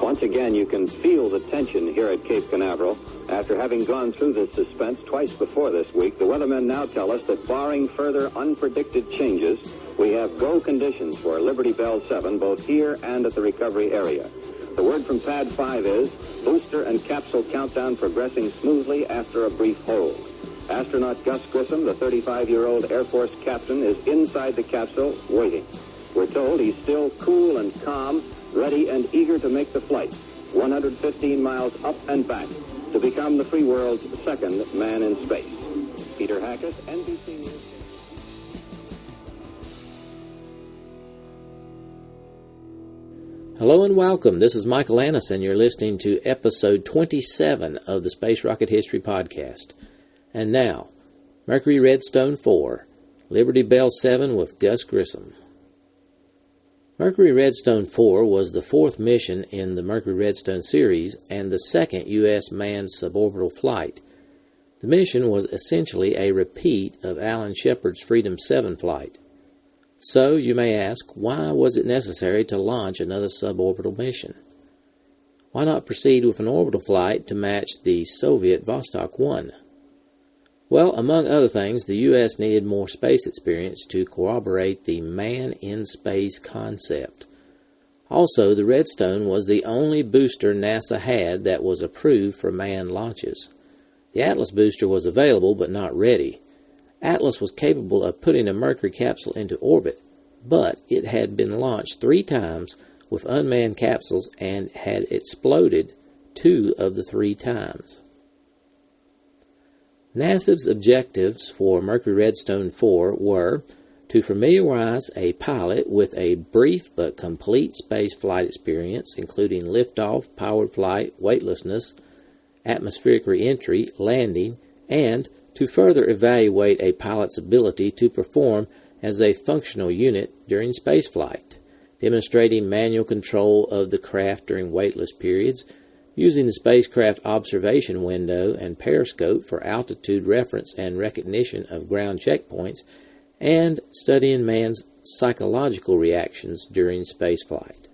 Once again, you can feel the tension here at Cape Canaveral. After having gone through this suspense twice before this week, the weathermen now tell us that barring further unpredicted changes, we have go conditions for Liberty Bell 7, both here and at the recovery area. The word from Pad 5 is booster and capsule countdown progressing smoothly after a brief hold. Astronaut Gus Grissom, the 35-year-old Air Force captain, is inside the capsule waiting. We're told he's still cool and calm, ready and eager to make the flight, 115 miles up and back, to become the free world's second man in space. Peter Hackett, NBC News. Hello and welcome. This is Michael Annis, and you're listening to episode 27 of the Space Rocket History Podcast. And now, Mercury-Redstone 4, Liberty Bell 7 with Gus Grissom. Mercury-Redstone 4 was the fourth mission in the Mercury-Redstone series and the second U.S. manned suborbital flight. The mission was essentially a repeat of Alan Shepard's Freedom 7 flight. So, you may ask, why was it necessary to launch another suborbital mission? Why not proceed with an orbital flight to match the Soviet Vostok 1? Well, among other things, the U.S. needed more space experience to corroborate the man-in-space concept. Also, the Redstone was the only booster NASA had that was approved for manned launches. The Atlas booster was available but not ready. Atlas was capable of putting a Mercury capsule into orbit, but it had been launched 3 times with unmanned capsules and had exploded 2 of the 3 times. NASA's objectives for Mercury-Redstone 4 were to familiarize a pilot with a brief but complete space flight experience, including liftoff, powered flight, weightlessness, atmospheric re-entry, landing, and to further evaluate a pilot's ability to perform as a functional unit during spaceflight, demonstrating manual control of the craft during weightless periods, using the spacecraft observation window and periscope for altitude reference and recognition of ground checkpoints, and studying man's psychological reactions during spaceflight.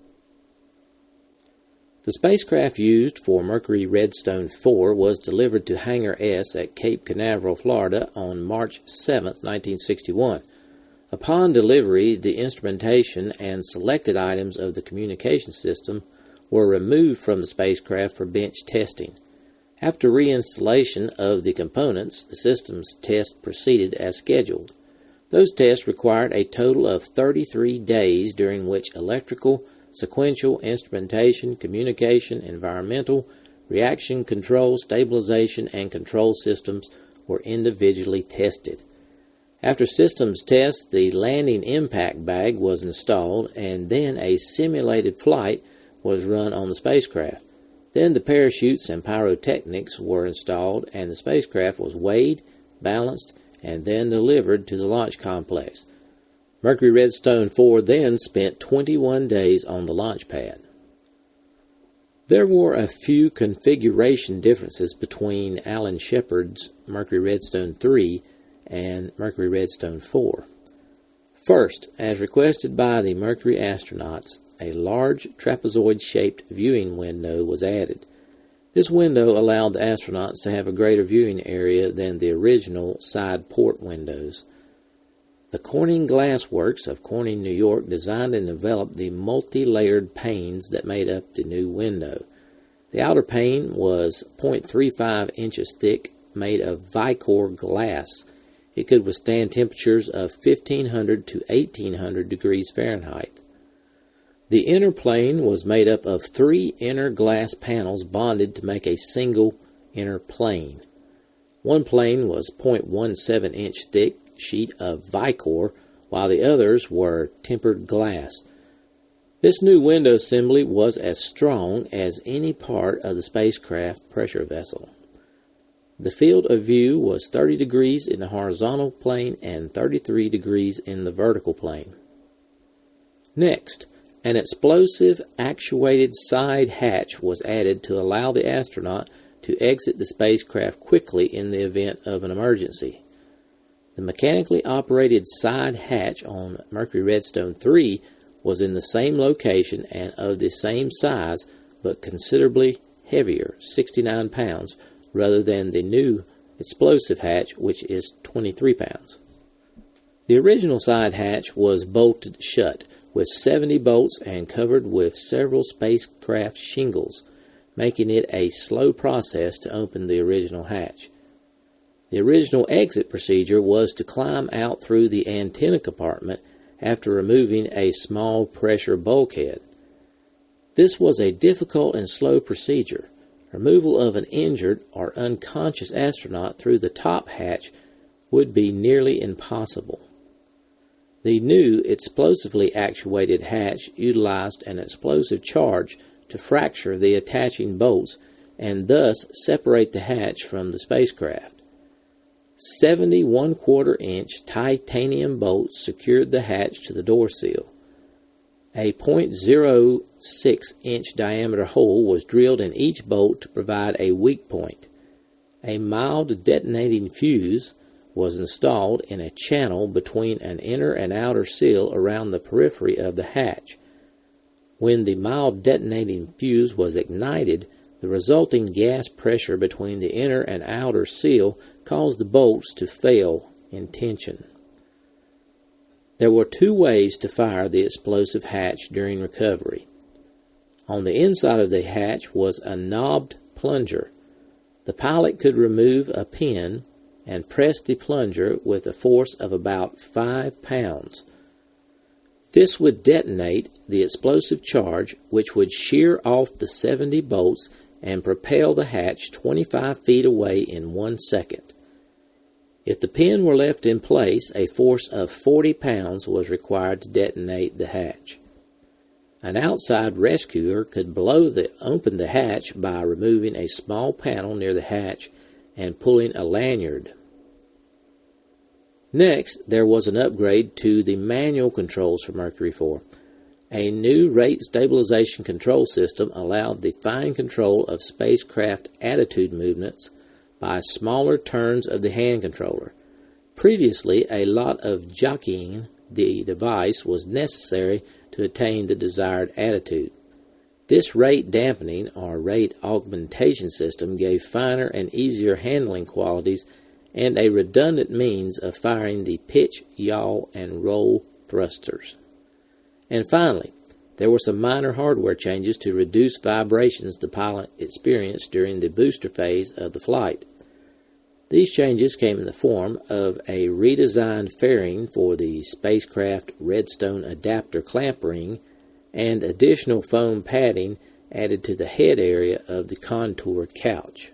The spacecraft used for Mercury-Redstone 4 was delivered to Hangar S at Cape Canaveral, Florida on March 7, 1961. Upon delivery, the instrumentation and selected items of the communication system were removed from the spacecraft for bench testing. After reinstallation of the components, the system's test proceeded as scheduled. Those tests required a total of 33 days during which electrical, sequential, instrumentation, communication, environmental, reaction control, stabilization, and control systems were individually tested. After systems tests, the landing impact bag was installed, and then a simulated flight was run on the spacecraft. Then the parachutes and pyrotechnics were installed, and the spacecraft was weighed, balanced, and then delivered to the launch complex. Mercury-Redstone 4 then spent 21 days on the launch pad. There were a few configuration differences between Alan Shepard's Mercury-Redstone 3 and Mercury-Redstone 4. First, as requested by the Mercury astronauts, a large trapezoid-shaped viewing window was added. This window allowed the astronauts to have a greater viewing area than the original side port windows. The Corning Glass Works of Corning, New York designed and developed the multi-layered panes that made up the new window. The outer pane was 0.35 inches thick, made of Vicor glass. It could withstand temperatures of 1500 to 1800 degrees Fahrenheit. The inner plane was made up of 3 inner glass panels bonded to make a single inner plane. One plane was 0.17 inch thick sheet of Vicor, while the others were tempered glass. This new window assembly was as strong as any part of the spacecraft pressure vessel. The field of view was 30 degrees in the horizontal plane and 33 degrees in the vertical plane. Next, an explosive actuated side hatch was added to allow the astronaut to exit the spacecraft quickly in the event of an emergency. The mechanically operated side hatch on Mercury-Redstone 3 was in the same location and of the same size, but considerably heavier, 69 pounds, rather than the new explosive hatch, which is 23 pounds. The original side hatch was bolted shut with 70 bolts and covered with several spacecraft shingles, making it a slow process to open the original hatch. The original exit procedure was to climb out through the antenna compartment after removing a small pressure bulkhead. This was a difficult and slow procedure. Removal of an injured or unconscious astronaut through the top hatch would be nearly impossible. The new explosively actuated hatch utilized an explosive charge to fracture the attaching bolts and thus separate the hatch from the spacecraft. 70 1/4-inch titanium bolts secured the hatch to the door seal. A 0.06-inch diameter hole was drilled in each bolt to provide a weak point. A mild detonating fuse was installed in a channel between an inner and outer seal around the periphery of the hatch. When the mild detonating fuse was ignited, the resulting gas pressure between the inner and outer seal caused the bolts to fail in tension. There were two ways to fire the explosive hatch during recovery. On the inside of the hatch was a knobbed plunger. The pilot could remove a pin and press the plunger with a force of about 5 pounds. This would detonate the explosive charge, which would shear off the 70 bolts and propel the hatch 25 feet away in 1 second. If the pin were left in place, a force of 40 pounds was required to detonate the hatch. An outside rescuer could open the hatch by removing a small panel near the hatch and pulling a lanyard. Next, there was an upgrade to the manual controls for Mercury 4. A new rate stabilization control system allowed the fine control of spacecraft attitude movements by smaller turns of the hand controller. Previously, a lot of jockeying the device was necessary to attain the desired attitude. This rate dampening or rate augmentation system gave finer and easier handling qualities and a redundant means of firing the pitch, yaw, and roll thrusters. And finally, there were some minor hardware changes to reduce vibrations the pilot experienced during the booster phase of the flight. These changes came in the form of a redesigned fairing for the spacecraft Redstone adapter clamp ring and additional foam padding added to the head area of the contour couch.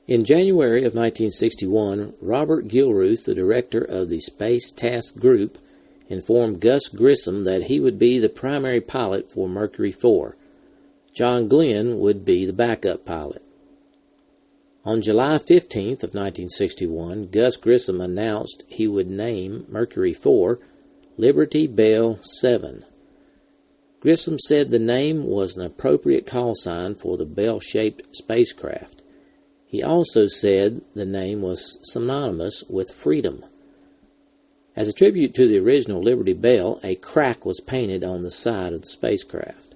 In January of 1961, Robert Gilruth, the director of the Space Task Group, informed Gus Grissom that he would be the primary pilot for Mercury 4. John Glenn would be the backup pilot. On July 15th of 1961, Gus Grissom announced he would name Mercury 4 Liberty Bell 7. Grissom said the name was an appropriate call sign for the bell-shaped spacecraft. He also said the name was synonymous with freedom. As a tribute to the original Liberty Bell, a crack was painted on the side of the spacecraft.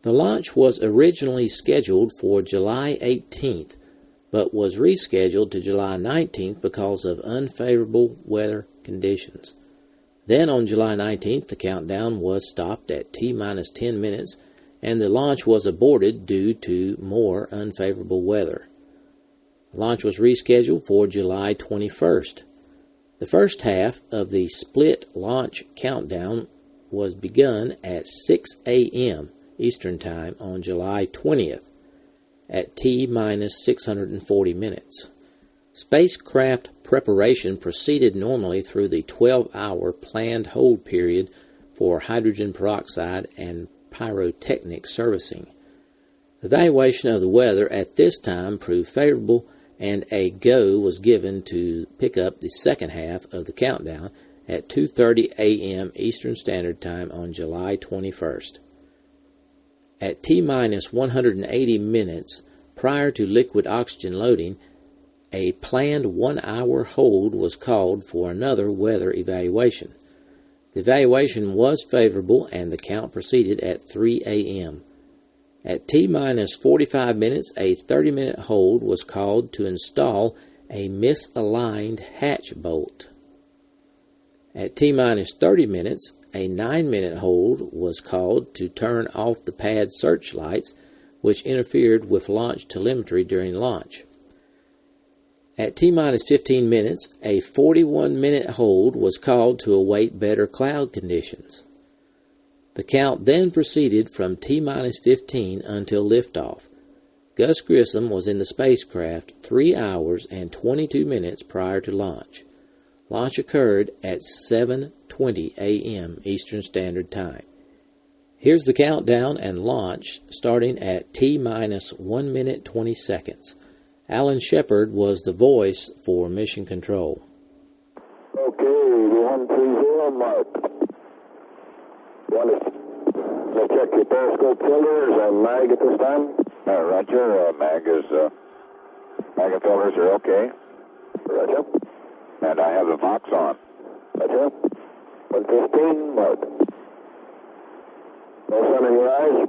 The launch was originally scheduled for July 18th, but was rescheduled to July 19th because of unfavorable weather conditions. Then on July 19th, the countdown was stopped at T-10 minutes, and the launch was aborted due to more unfavorable weather. The launch was rescheduled for July 21st. The first half of the split launch countdown was begun at 6 a.m. Eastern Time on July 20th at T-640 minutes. Spacecraft preparation proceeded normally through the 12-hour planned hold period for hydrogen peroxide and pyrotechnic servicing. Evaluation of the weather at this time proved favorable, and a go was given to pick up the second half of the countdown at 2:30 a.m. Eastern Standard Time on July 21st. At T-180 minutes prior to liquid oxygen loading, a planned 1-hour hold was called for another weather evaluation. The evaluation was favorable and the count proceeded at 3 a.m. At T-minus 45 minutes, a 30-minute hold was called to install a misaligned hatch bolt. At T-minus 30 minutes, a 9-minute hold was called to turn off the pad searchlights, which interfered with launch telemetry during launch. At T-minus 15 minutes, a 41-minute hold was called to await better cloud conditions. The count then proceeded from T-minus 15 until liftoff. Gus Grissom was in the spacecraft 3 hours and 22 minutes prior to launch. Launch occurred at 7:20 a.m. Eastern Standard Time. Here's the countdown and launch starting at T-minus 1 minute 20 seconds. Alan Shepard was the voice for Mission Control. Okay, 130 mark. Let's check your periscope filters and mag at this time. Roger, mag and filters are okay. Roger. And I have the Vox on. Roger. 115 mark. No sun in your eyes?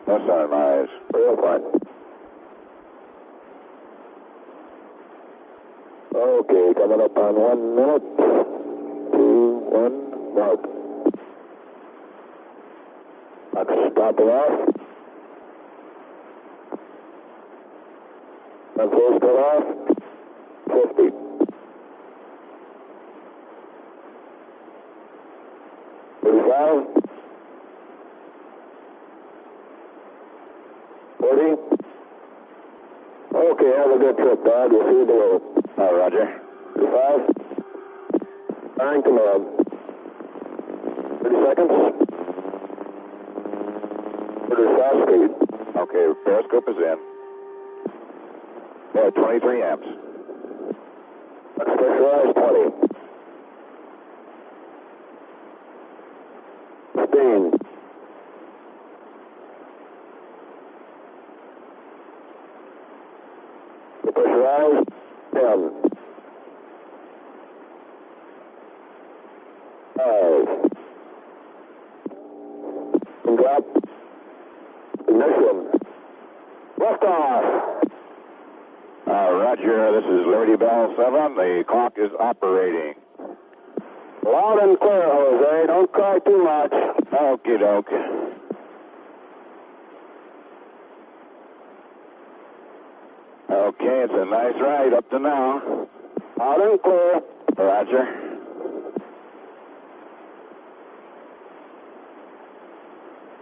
No sun in my eyes. Real fine. Okay, coming up on 1 minute. 2, 1, mark. Vox stopping off. Controls cut off. 50. 35. 40. Okay, have a good trip, Dad. We'll see you below. Roger. 35. Firing command. 30 seconds. Fast speed. Okay, periscope is in. 23 amps. Let's pressurize 20. 15. Pressurize 10. 5. And drop. Ignition. Liftoff. Roger, this is Liberty Bell 7. The clock is operating. Loud and clear, Jose. Don't cry too much. Okie doke. Okay, it's a nice ride up to now. Loud and clear. Roger.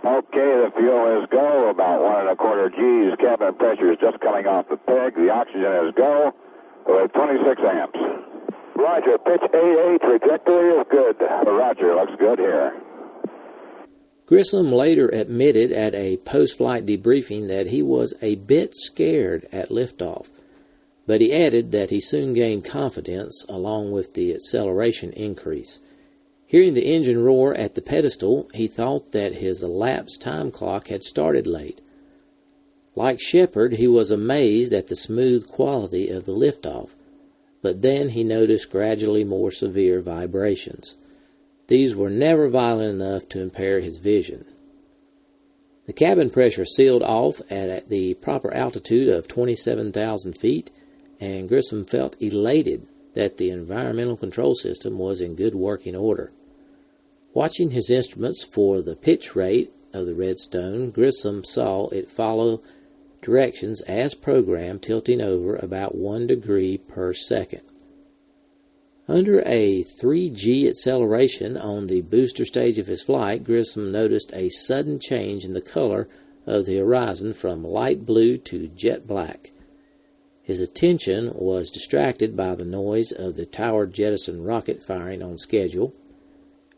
Okay, the fuel is go, about 1.25 Gs. Cabin pressure is just coming off the peg. The oxygen is go. We're at 26 amps. Roger, pitch AA, trajectory is good. Roger, looks good here. Grissom later admitted at a post-flight debriefing that he was a bit scared at liftoff, but he added that he soon gained confidence along with the acceleration increase. Hearing the engine roar at the pedestal, he thought that his elapsed time clock had started late. Like Shepard, he was amazed at the smooth quality of the liftoff, but then he noticed gradually more severe vibrations. These were never violent enough to impair his vision. The cabin pressure sealed off at the proper altitude of 27,000 feet, and Grissom felt elated that the environmental control system was in good working order. Watching his instruments for the pitch rate of the Redstone, Grissom saw it follow directions as programmed, tilting over about 1 degree per second. Under a 3G acceleration on the booster stage of his flight, Grissom noticed a sudden change in the color of the horizon from light blue to jet black. His attention was distracted by the noise of the Tower Jettison rocket firing on schedule.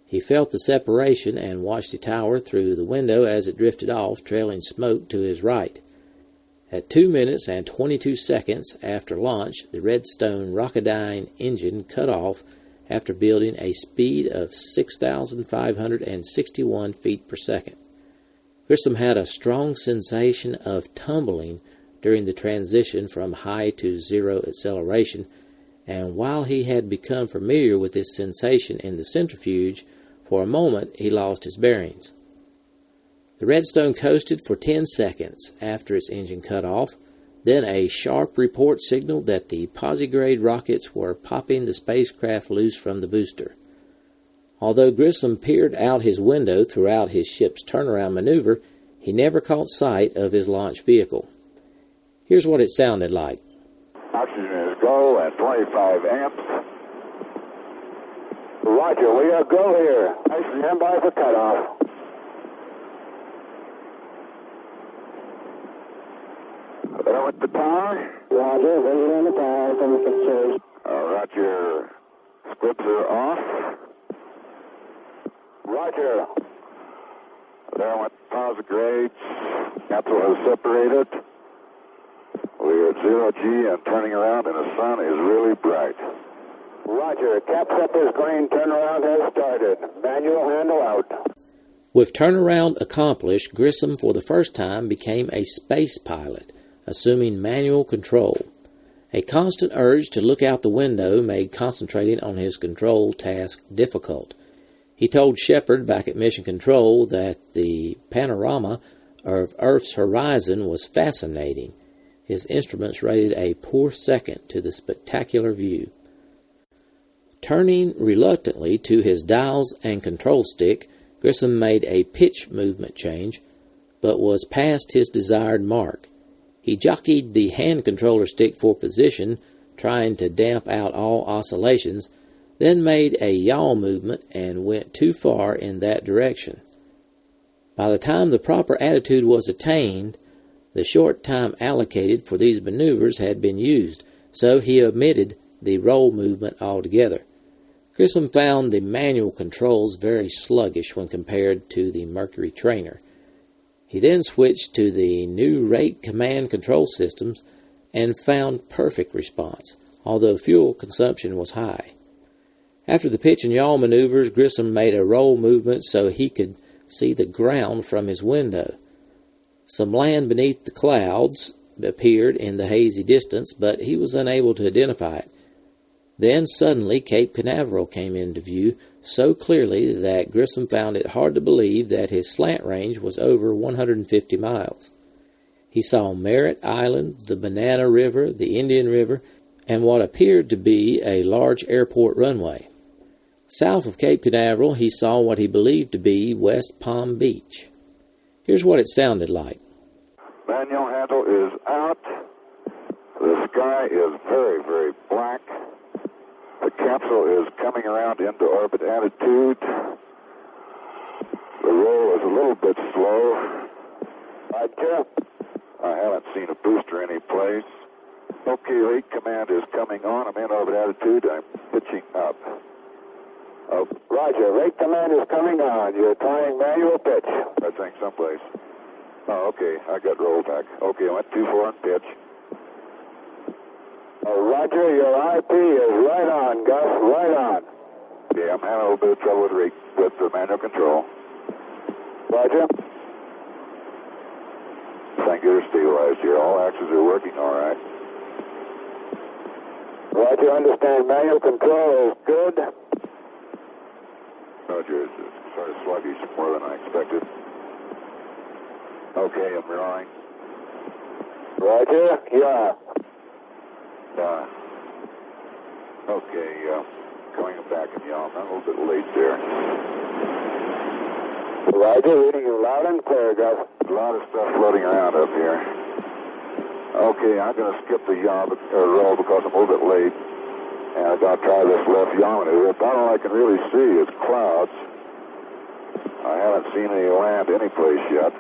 He felt the separation and watched the tower through the window as it drifted off, trailing smoke to his right. At 2 minutes and 22 seconds after launch, the Redstone Rocketdyne engine cut off after building a speed of 6,561 feet per second. Grissom had a strong sensation of tumbling during the transition from high to zero acceleration, and while he had become familiar with this sensation in the centrifuge, for a moment he lost his bearings. The Redstone coasted for 10 seconds after its engine cut off. Then a sharp report signaled that the posigrade rockets were popping the spacecraft loose from the booster. Although Grissom peered out his window throughout his ship's turnaround maneuver, he never caught sight of his launch vehicle. Here's what it sounded like. Oxygen is go at 25 amps. Roger, we are go here. I stand by for cutoff. There with the power. Roger, visit on the power from the pictures. Roger. Squibs are off. Roger. There went posigrades. Capsule has separated. We're at 0G and turning around, and the sun is really bright. Roger, caps up is green, turnaround has started. Manual handle out. With turnaround accomplished, Grissom for the first time became a space pilot, assuming manual control. A constant urge to look out the window made concentrating on his control task difficult. He told Shepard back at Mission Control that the panorama of Earth's horizon was fascinating. His instruments rated a poor second to the spectacular view. Turning reluctantly to his dials and control stick, Grissom made a pitch movement change, but was past his desired mark. He jockeyed the hand controller stick for position, trying to damp out all oscillations, then made a yaw movement and went too far in that direction. By the time the proper attitude was attained, the short time allocated for these maneuvers had been used, so he omitted the roll movement altogether. Grissom found the manual controls very sluggish when compared to the Mercury trainer. He then switched to the new rate command control systems and found perfect response, although fuel consumption was high. After the pitch and yaw maneuvers, Grissom made a roll movement so he could see the ground from his window. Some land beneath the clouds appeared in the hazy distance, but he was unable to identify it. Then suddenly Cape Canaveral came into view so clearly that Grissom found it hard to believe that his slant range was over 150 miles. He saw Merritt Island, the Banana River, the Indian River, and what appeared to be a large airport runway. South of Cape Canaveral, he saw what he believed to be West Palm Beach. Here's what it sounded like. Manual handle is out. The sky is very, very black. The capsule is coming around into orbit attitude. The roll is a little bit slow. Roger. I haven't seen a booster any place. Okay, rate command is coming on. I'm in orbit attitude. I'm pitching up. Roger, rate command is coming on. You're trying manual pitch. I think someplace. Oh, okay. I got roll back. Okay, I went 2-4 and pitch. Roger, your IP is right on, Gus, right on. Yeah, I'm having a little bit of trouble with the manual control. Roger. Thank you, they're stabilized here. All axes are working all right. Roger, understand manual control is good. Roger, it's sort of sluggish, more than I expected. Okay, I'm drawing. Roger, yeah. Okay, going back in yaw. I'm a little bit late there. Roger, reading you loud and clear, Gus. A lot of stuff floating around up here. Okay, I'm going to skip the yaw roll because I'm a little bit late. And I'm going to try this left yaw maneuver. About all I can really see is clouds. I haven't seen any land anyplace yet.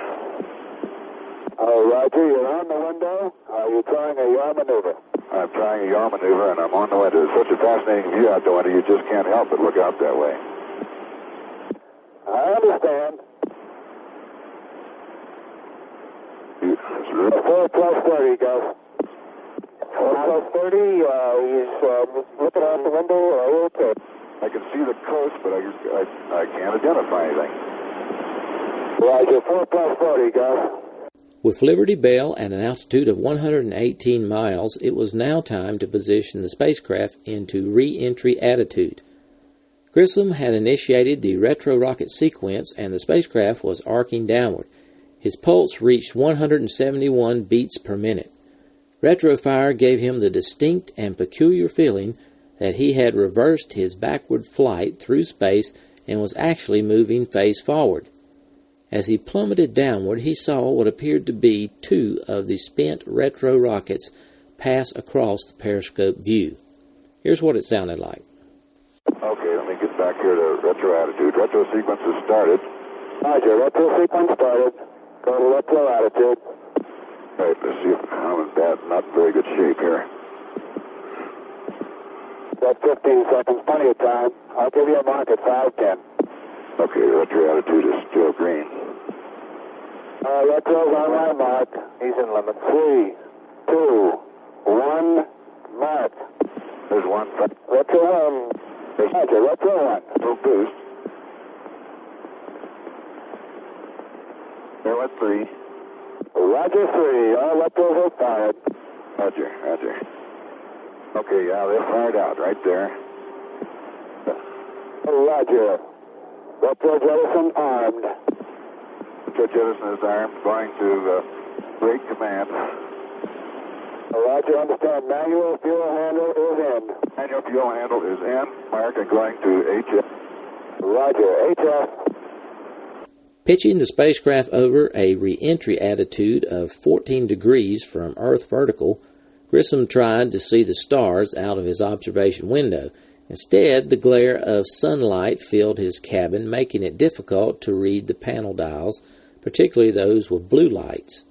Roger, you're on the window. Are you trying a yaw maneuver? I'm trying a yaw maneuver, and I'm on the window. It's such a fascinating view out the window, you just can't help but look out that way. I understand. 4 plus 30, Gus. 4 plus 30, he's looking out the window. Okay. I can see the coast, but I can't identify anything. Roger, 4 plus 40, Gus. With Liberty Bell at an altitude of 118 miles, it was now time to position the spacecraft into re-entry attitude. Grissom had initiated the retro-rocket sequence, and the spacecraft was arcing downward. His pulse reached 171 beats per minute. Retrofire gave him the distinct and peculiar feeling that he had reversed his backward flight through space and was actually moving face forward. As he plummeted downward, he saw what appeared to be two of the spent retro rockets pass across the periscope view. Here's what it sounded like. Okay, let me get back here to retro attitude. Retro sequence has started. Roger, retro sequence started. Go to retro attitude. Right, let's see if I'm in bad, not very good shape here. That's 15 seconds, plenty of time. I'll give you a mark at 5:10. Okay, retro attitude is still green. Retro's on my mark. He's in limit. 3, 2, 1, mark. There's one. Retro 1. Roger, retro 1. No boost. There went 3. Roger 3. All retros are fired. Roger, roger. Okay, yeah, they're fired out right there. Roger. Retro jettison armed. Retro jettison is armed, going to break command. Roger, understand. Manual fuel handle is in. Manual fuel handle is in. Mark and going to HF. Roger, HF. Pitching the spacecraft over a re-entry attitude of 14 degrees from Earth vertical, Grissom tried to see the stars out of his observation window. Instead, the glare of sunlight filled his cabin, making it difficult to read the panel dials, particularly those with blue lights.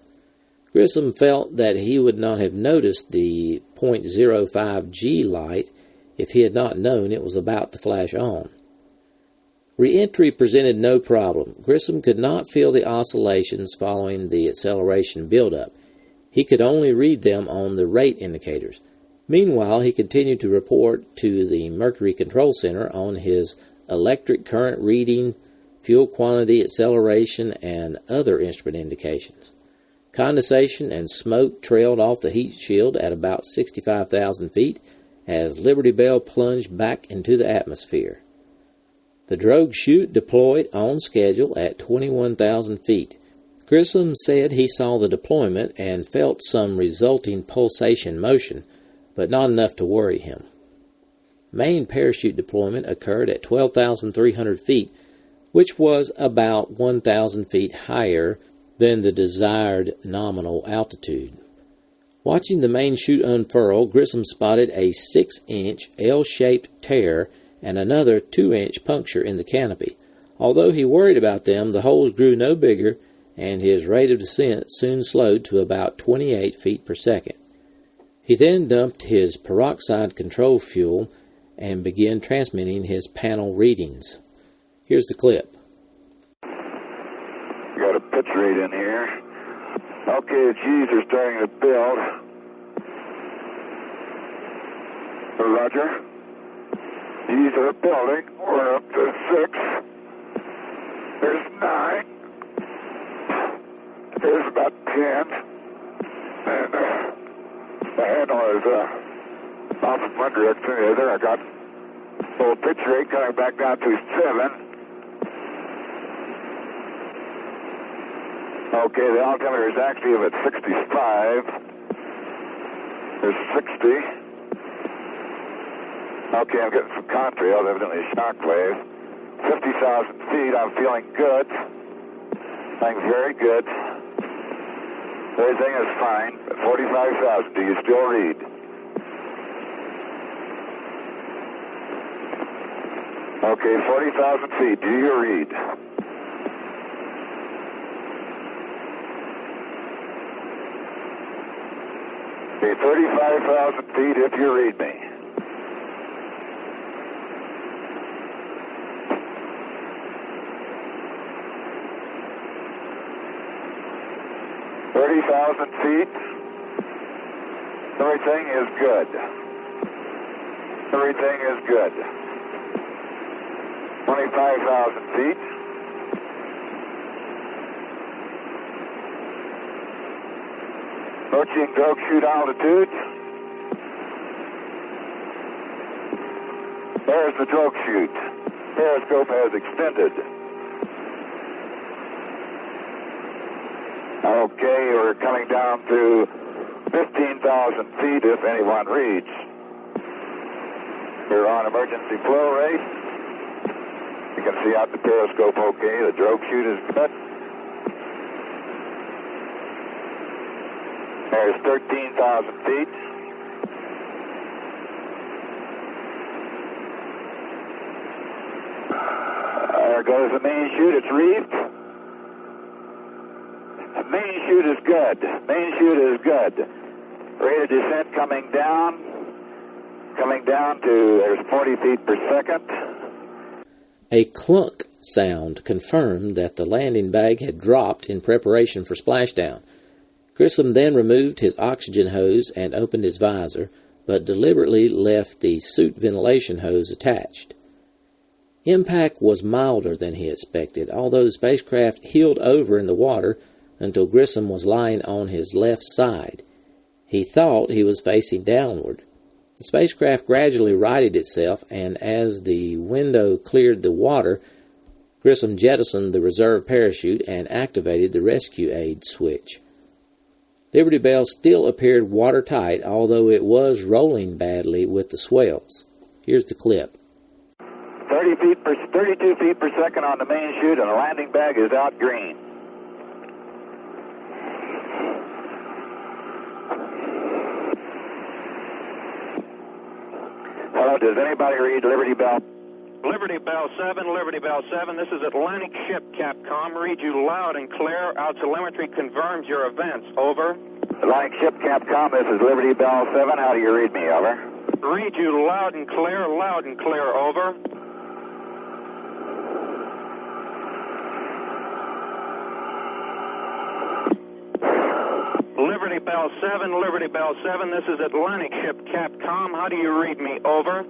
Grissom felt that he would not have noticed the .05 G light if he had not known it was about to flash on. Re-entry presented no problem. Grissom could not feel the oscillations following the acceleration buildup. He could only read them on the rate indicators. Meanwhile, he continued to report to the Mercury Control Center on his electric current reading, fuel quantity, acceleration, and other instrument indications. Condensation and smoke trailed off the heat shield at about 65,000 feet as Liberty Bell plunged back into the atmosphere. The drogue chute deployed on schedule at 21,000 feet. Grissom said he saw the deployment and felt some resulting pulsation motion, but not enough to worry him. Main parachute deployment occurred at 12,300 feet, which was about 1,000 feet higher than the desired nominal altitude. Watching the main chute unfurl, Grissom spotted a 6-inch L-shaped tear and another 2-inch puncture in the canopy. Although he worried about them, the holes grew no bigger, and his rate of descent soon slowed to about 28 feet per second. He then dumped his peroxide control fuel and began transmitting his panel readings. Here's the clip. Got a pitch rate in here. Okay, the G's are starting to build. Roger. G's are building. We're up to 6. There's 9. There's about 10. And the handle is off of one direction. There I got a little pitch rate coming back down to 7. Okay, the altimeter is actually at 65. There's 60. Okay, I'm getting some contrails, evidently a shock wave. 50,000 feet, I'm feeling good. Feeling very good. Everything is fine. At 45,000, do you still read? Okay, 40,000 feet, do you read? Okay, 35,000 feet if you read me. Feet. Everything is good. Everything is good. 25,000 feet. Approaching drogue chute altitude. There's the drogue chute. Periscope has extended. we're coming down to 15,000 feet if anyone reads. We're on emergency flow rate. You can see out the periscope okay. The drogue chute is good. There's 13,000 feet. There goes the main chute. It's reefed. The main chute is good. Main chute is good. Rate of descent coming down to, there's 40 feet per second. A clunk sound confirmed that the landing bag had dropped in preparation for splashdown. Grissom then removed his oxygen hose and opened his visor, but deliberately left the suit ventilation hose attached. Impact was milder than he expected, although the spacecraft heeled over in the water until Grissom was lying on his left side. He thought he was facing downward. The spacecraft gradually righted itself, and as the window cleared the water, Grissom jettisoned the reserve parachute and activated the rescue aid switch. Liberty Bell still appeared watertight, although it was rolling badly with the swells. Here's the clip. 32 feet per second on the main chute, and the landing bag is out green. Hello, does anybody read Liberty Bell? Liberty Bell 7, Liberty Bell 7. This is Atlantic Ship Capcom. Read you loud and clear. Our telemetry confirms your events. Over. Atlantic Ship Capcom, this is Liberty Bell 7. How do you read me? Over. Read you loud and clear, over. Liberty Bell 7, Liberty Bell 7. This is Atlantic Ship Capcom. How do you read me? Over.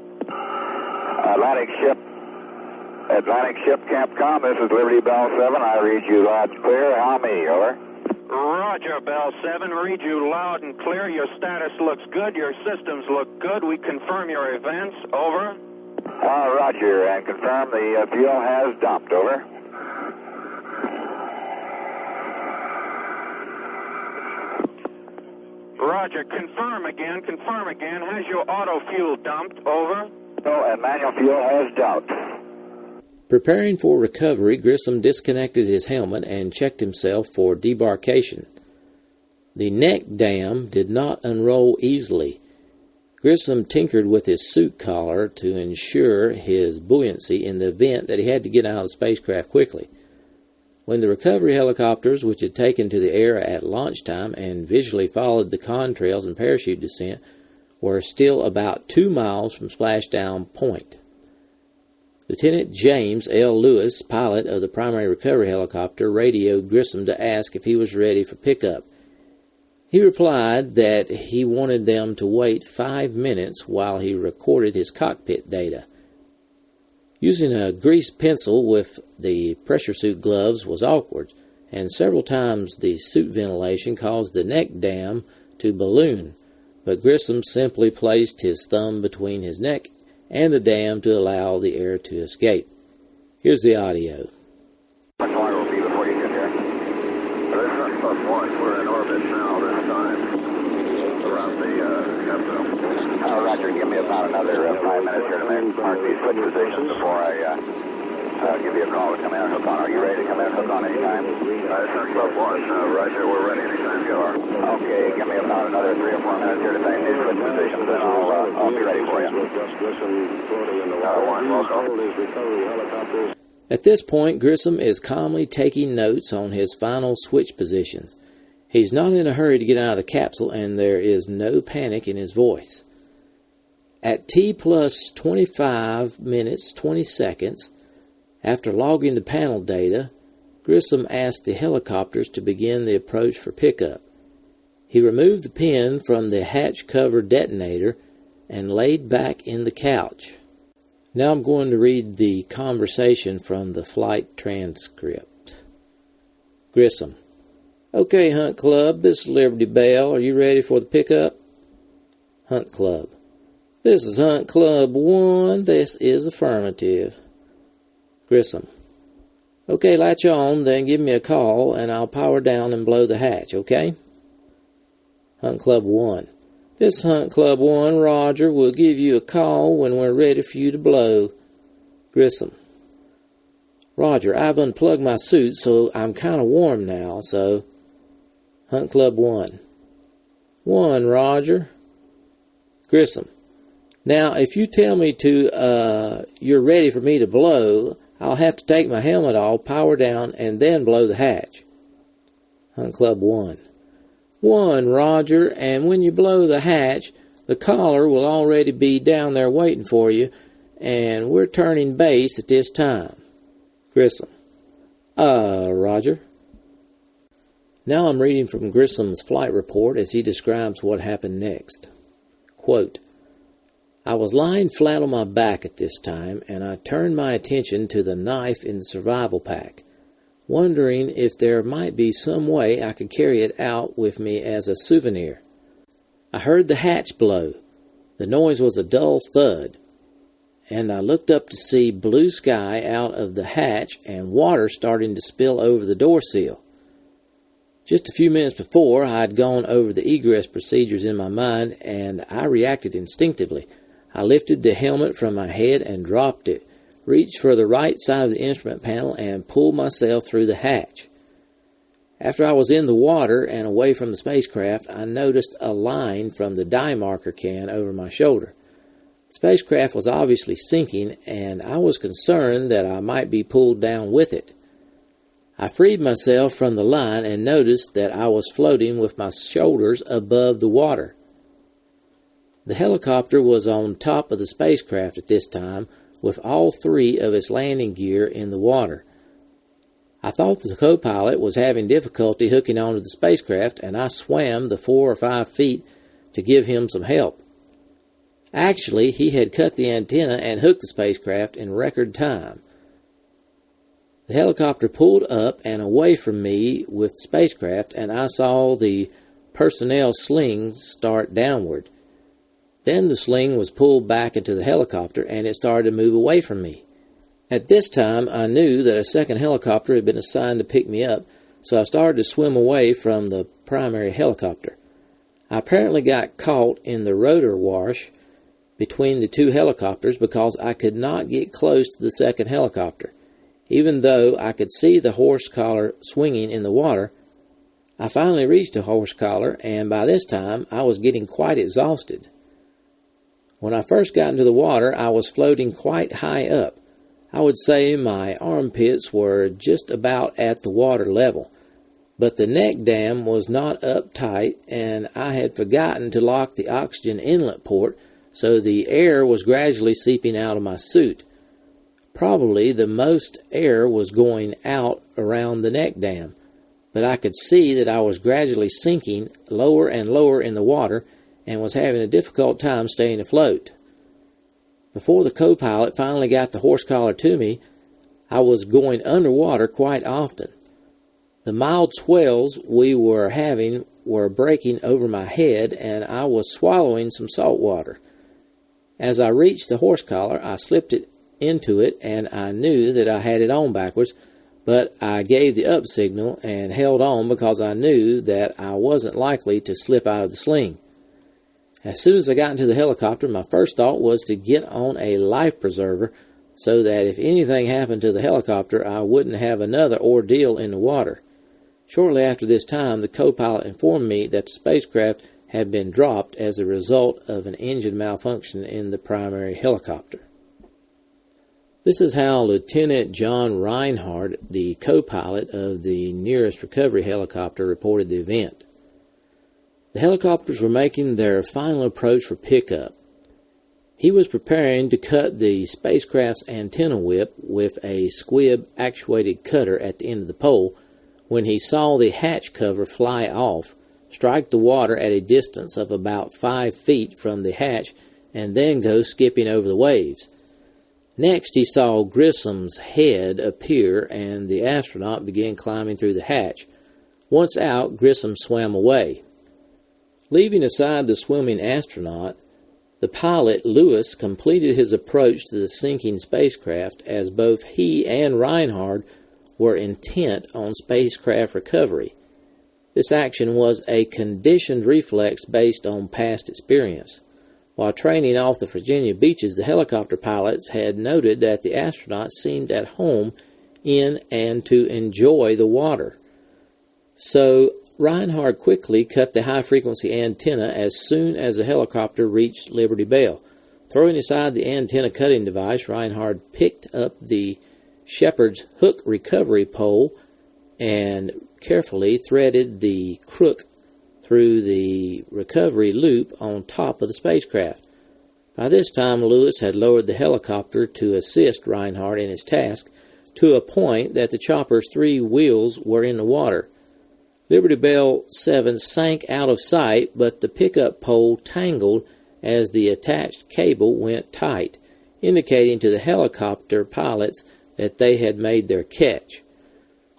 Atlantic Ship Capcom, this is Liberty Bell 7. I read you loud and clear. How me? Over. Roger, Bell 7. Read you loud and clear. Your status looks good. Your systems look good. We confirm your events. Over. Roger, and confirm the fuel has dumped. Over. Roger, confirm again. Has your auto fuel dumped? Over. Oh, and manual fuel has dumped. Preparing for recovery, Grissom disconnected his helmet and checked himself for debarkation. The neck dam did not unroll easily. Grissom tinkered with his suit collar to ensure his buoyancy in the event that he had to get out of the spacecraft quickly. When the recovery helicopters, which had taken to the air at launch time and visually followed the contrails and parachute descent, were still about 2 miles from splashdown point. Lieutenant James L. Lewis, pilot of the primary recovery helicopter, radioed Grissom to ask if he was ready for pickup. He replied that he wanted them to wait 5 minutes while he recorded his cockpit data. Using a grease pencil with the pressure suit gloves was awkward, and several times the suit ventilation caused the neck dam to balloon, but Grissom simply placed his thumb between his neck and the dam to allow the air to escape. Here's the audio. Much longer will be before you get here. This is +1. We're in orbit now this time around the capsule. Roger, give me about another 5 minutes here to mark these switch positions before I give you a call to come in and hook on. Are you ready to come in and hook on anytime? This is +1. Roger, we're ready anytime you are. Okay, give me about another 3 or 4 minutes here to make these switch positions, and I'll be ready for you. Welcome. At this point, Grissom is calmly taking notes on his final switch positions. He's not in a hurry to get out of the capsule, and there is no panic in his voice. At T plus 25 minutes 20 seconds, after logging the panel data, Grissom asked the helicopters to begin the approach for pickup. He removed the pin from the hatch cover detonator and laid back in the couch. Now I'm going to read the conversation from the flight transcript. Grissom: Okay, Hunt Club, this is Liberty Bell. Are you ready for the pickup? Hunt Club: This is Hunt Club 1. This is affirmative. Grissom: Okay, latch on, then give me a call, and I'll power down and blow the hatch, okay? Hunt Club 1. This Hunt Club 1, Roger. We'll give you a call when we're ready for you to blow. Grissom. Roger, I've unplugged my suit, so I'm kind of warm now, so... Hunt Club 1. 1, Roger. Grissom. Now, if you tell me you're ready for me to blow, I'll have to take my helmet off, power down, and then blow the hatch. Hunt Club 1. 1, Roger, and when you blow the hatch, the caller will already be down there waiting for you, and we're turning base at this time. Grissom. Roger. Now I'm reading from Grissom's flight report as he describes what happened next. Quote, I was lying flat on my back at this time, and I turned my attention to the knife in the survival pack, wondering if there might be some way I could carry it out with me as a souvenir. I heard the hatch blow. The noise was a dull thud, and I looked up to see blue sky out of the hatch and water starting to spill over the door seal. Just a few minutes before, I had gone over the egress procedures in my mind, and I reacted instinctively. I lifted the helmet from my head and dropped it, reached for the right side of the instrument panel, and pulled myself through the hatch. After I was in the water and away from the spacecraft, I noticed a line from the dye marker can over my shoulder. The spacecraft was obviously sinking, and I was concerned that I might be pulled down with it. I freed myself from the line and noticed that I was floating with my shoulders above the water. The helicopter was on top of the spacecraft at this time, with all 3 of its landing gear in the water. I thought the co-pilot was having difficulty hooking onto the spacecraft, and I swam the 4 or 5 feet to give him some help. Actually, he had cut the antenna and hooked the spacecraft in record time. The helicopter pulled up and away from me with the spacecraft, and I saw the personnel slings start downward. Then the sling was pulled back into the helicopter, and it started to move away from me. At this time, I knew that a second helicopter had been assigned to pick me up, so I started to swim away from the primary helicopter. I apparently got caught in the rotor wash between the 2 helicopters because I could not get close to the second helicopter. Even though I could see the horse collar swinging in the water, I finally reached the horse collar, and by this time I was getting quite exhausted. When I first got into the water, I was floating quite high up. I would say my armpits were just about at the water level, but the neck dam was not up tight, and I had forgotten to lock the oxygen inlet port, so the air was gradually seeping out of my suit. Probably the most air was going out around the neck dam, but I could see that I was gradually sinking lower and lower in the water and was having a difficult time staying afloat. Before the co-pilot finally got the horse collar to me, I was going underwater quite often. The mild swells we were having were breaking over my head, and I was swallowing some salt water. As I reached the horse collar, I slipped it into it, and I knew that I had it on backwards, but I gave the up signal and held on because I knew that I wasn't likely to slip out of the sling. As soon as I got into the helicopter, my first thought was to get on a life preserver so that if anything happened to the helicopter, I wouldn't have another ordeal in the water. Shortly after this time, the co-pilot informed me that the spacecraft had been dropped as a result of an engine malfunction in the primary helicopter. This is how Lieutenant John Reinhardt, the co-pilot of the nearest recovery helicopter, reported the event. The helicopters were making their final approach for pickup. He was preparing to cut the spacecraft's antenna whip with a squib-actuated cutter at the end of the pole when he saw the hatch cover fly off, strike the water at a distance of about 5 feet from the hatch, and then go skipping over the waves. Next, he saw Grissom's head appear, and the astronaut began climbing through the hatch. Once out, Grissom swam away. Leaving aside the swimming astronaut, the pilot, Lewis, completed his approach to the sinking spacecraft as both he and Reinhardt were intent on spacecraft recovery. This action was a conditioned reflex based on past experience. While training off the Virginia beaches, the helicopter pilots had noted that the astronauts seemed at home in and to enjoy the water. So Reinhardt quickly cut the high-frequency antenna as soon as the helicopter reached Liberty Bell. Throwing aside the antenna cutting device, Reinhardt picked up the Shepard's hook recovery pole and carefully threaded the crook through the recovery loop on top of the spacecraft. By this time, Lewis had lowered the helicopter to assist Reinhardt in his task to a point that the chopper's 3 wheels were in the water. Liberty Bell 7 sank out of sight, but the pickup pole tangled as the attached cable went tight, indicating to the helicopter pilots that they had made their catch.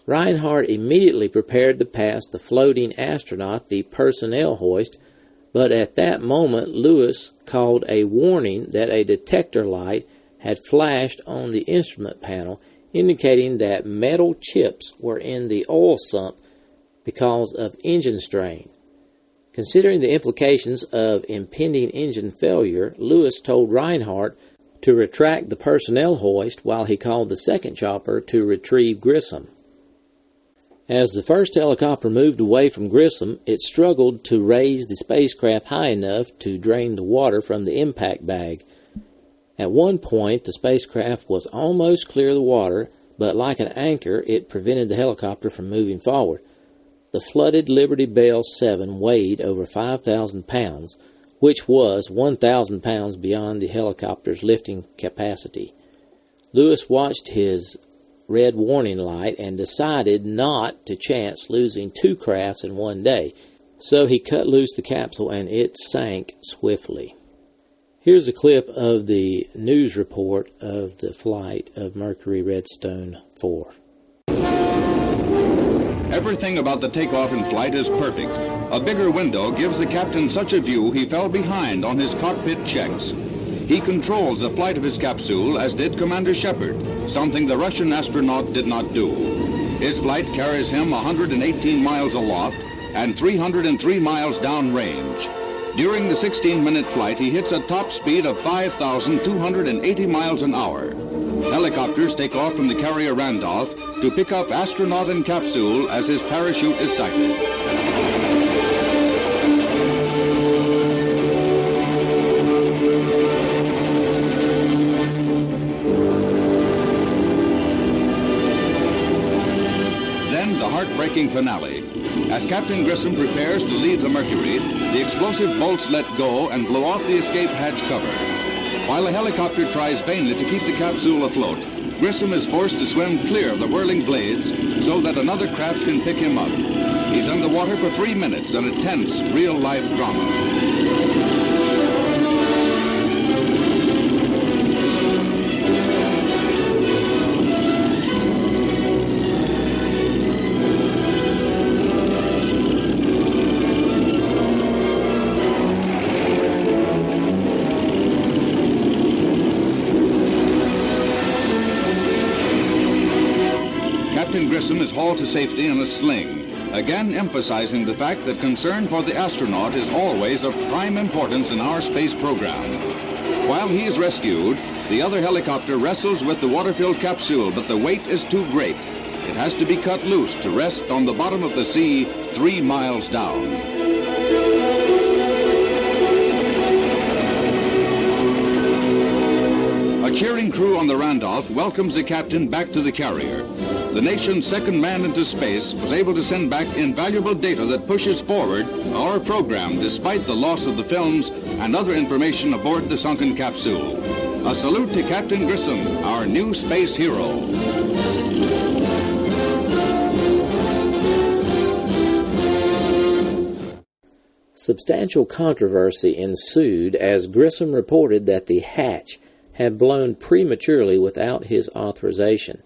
Reinhardt immediately prepared to pass the floating astronaut the personnel hoist, but at that moment Lewis called a warning that a detector light had flashed on the instrument panel, indicating that metal chips were in the oil sump because of engine strain. Considering the implications of impending engine failure, Lewis told Reinhardt to retract the personnel hoist while he called the second chopper to retrieve Grissom. As the first helicopter moved away from Grissom, it struggled to raise the spacecraft high enough to drain the water from the impact bag. At one point, the spacecraft was almost clear of the water, but like an anchor, it prevented the helicopter from moving forward. The flooded Liberty Bell 7 weighed over 5,000 pounds, which was 1,000 pounds beyond the helicopter's lifting capacity. Lewis watched his red warning light and decided not to chance losing 2 crafts in one day, so he cut loose the capsule and it sank swiftly. Here's a clip of the news report of the flight of Mercury-Redstone 4. Everything about the takeoff and flight is perfect. A bigger window gives the captain such a view he fell behind on his cockpit checks. He controls the flight of his capsule, as did Commander Shepard, something the Russian astronaut did not do. His flight carries him 118 miles aloft and 303 miles downrange. During the 16-minute flight, he hits a top speed of 5,280 miles an hour. Helicopters take off from the carrier Randolph to pick up astronaut and capsule as his parachute is sighted. Heartbreaking finale. As Captain Grissom prepares to leave the Mercury, the explosive bolts let go and blow off the escape hatch cover. While the helicopter tries vainly to keep the capsule afloat, Grissom is forced to swim clear of the whirling blades so that another craft can pick him up. He's underwater for 3 minutes in a tense, real-life drama. Grissom is hauled to safety in a sling, again emphasizing the fact that concern for the astronaut is always of prime importance in our space program. While he is rescued, the other helicopter wrestles with the water-filled capsule, but the weight is too great. It has to be cut loose to rest on the bottom of the sea 3 miles down. A cheering crew on the Randolph welcomes the captain back to the carrier. The nation's second man into space was able to send back invaluable data that pushes forward our program despite the loss of the films and other information aboard the sunken capsule. A salute to Captain Grissom, our new space hero. Substantial controversy ensued as Grissom reported that the hatch had blown prematurely without his authorization.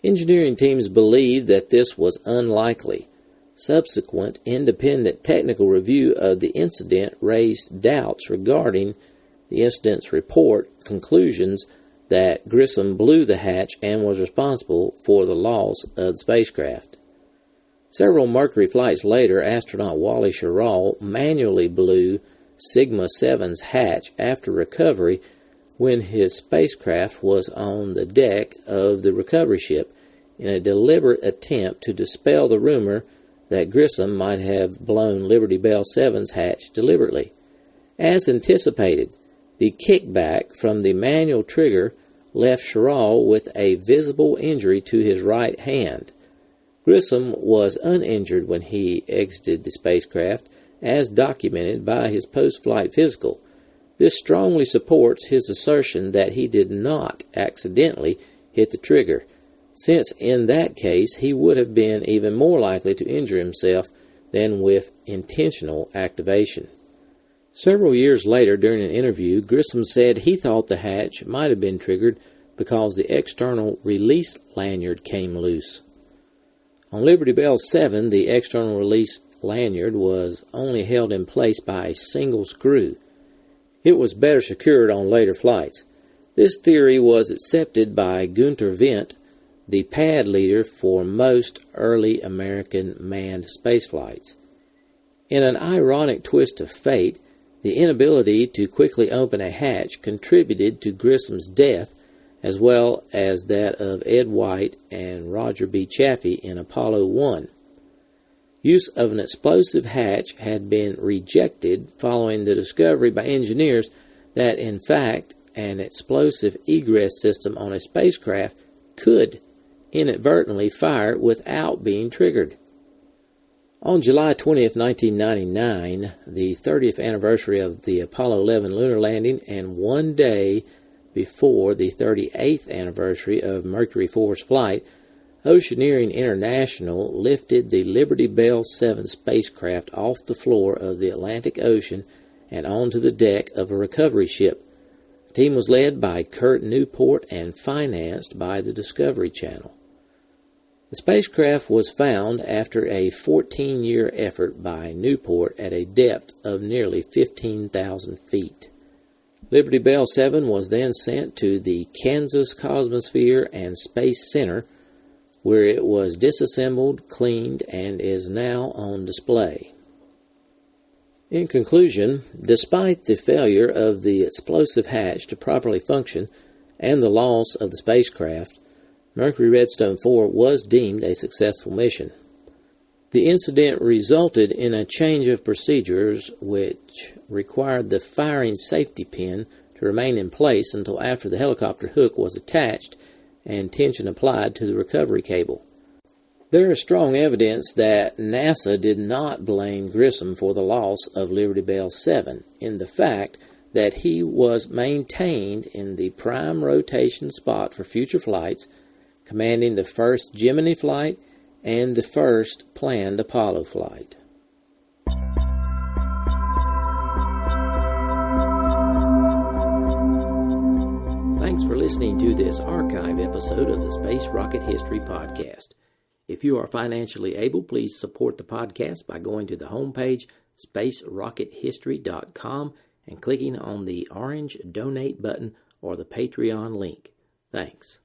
Engineering teams believed that this was unlikely. Subsequent independent technical review of the incident raised doubts regarding the incident's report conclusions that Grissom blew the hatch and was responsible for the loss of the spacecraft. Several Mercury flights later, astronaut Wally Schirra manually blew Sigma 7's hatch after recovery when his spacecraft was on the deck of the recovery ship in a deliberate attempt to dispel the rumor that Grissom might have blown Liberty Bell 7's hatch deliberately. As anticipated, the kickback from the manual trigger left Schirra with a visible injury to his right hand. Grissom was uninjured when he exited the spacecraft, as documented by his post-flight physical. This strongly supports his assertion that he did not accidentally hit the trigger, since in that case he would have been even more likely to injure himself than with intentional activation. Several years later, during an interview, Grissom said he thought the hatch might have been triggered because the external release lanyard came loose. On Liberty Bell 7, the external release lanyard was only held in place by a single screw. It was better secured on later flights. This theory was accepted by Gunter Wendt, the pad leader for most early American manned spaceflights. In an ironic twist of fate, the inability to quickly open a hatch contributed to Grissom's death, as well as that of Ed White and Roger B. Chaffee in Apollo 1. Use of an explosive hatch had been rejected following the discovery by engineers that, in fact, an explosive egress system on a spacecraft could inadvertently fire without being triggered. On July 20th, 1999, the 30th anniversary of the Apollo 11 lunar landing and 1 day before the 38th anniversary of Mercury 4's flight, Oceaneering International lifted the Liberty Bell 7 spacecraft off the floor of the Atlantic Ocean and onto the deck of a recovery ship. The team was led by Kurt Newport and financed by the Discovery Channel. The spacecraft was found after a 14-year effort by Newport at a depth of nearly 15,000 feet. Liberty Bell 7 was then sent to the Kansas Cosmosphere and Space Center, where it was disassembled, cleaned, and is now on display. In conclusion, despite the failure of the explosive hatch to properly function and the loss of the spacecraft, Mercury-Redstone 4 was deemed a successful mission. The incident resulted in a change of procedures which required the firing safety pin to remain in place until after the helicopter hook was attached and tension applied to the recovery cable. There is strong evidence that NASA did not blame Grissom for the loss of Liberty Bell 7 in the fact that he was maintained in the prime rotation spot for future flights, commanding the first Gemini flight and the first planned Apollo flight. Thanks for listening to this archive episode of the Space Rocket History Podcast. If you are financially able, please support the podcast by going to the homepage, spacerockethistory.com, and clicking on the orange Donate button or the Patreon link. Thanks.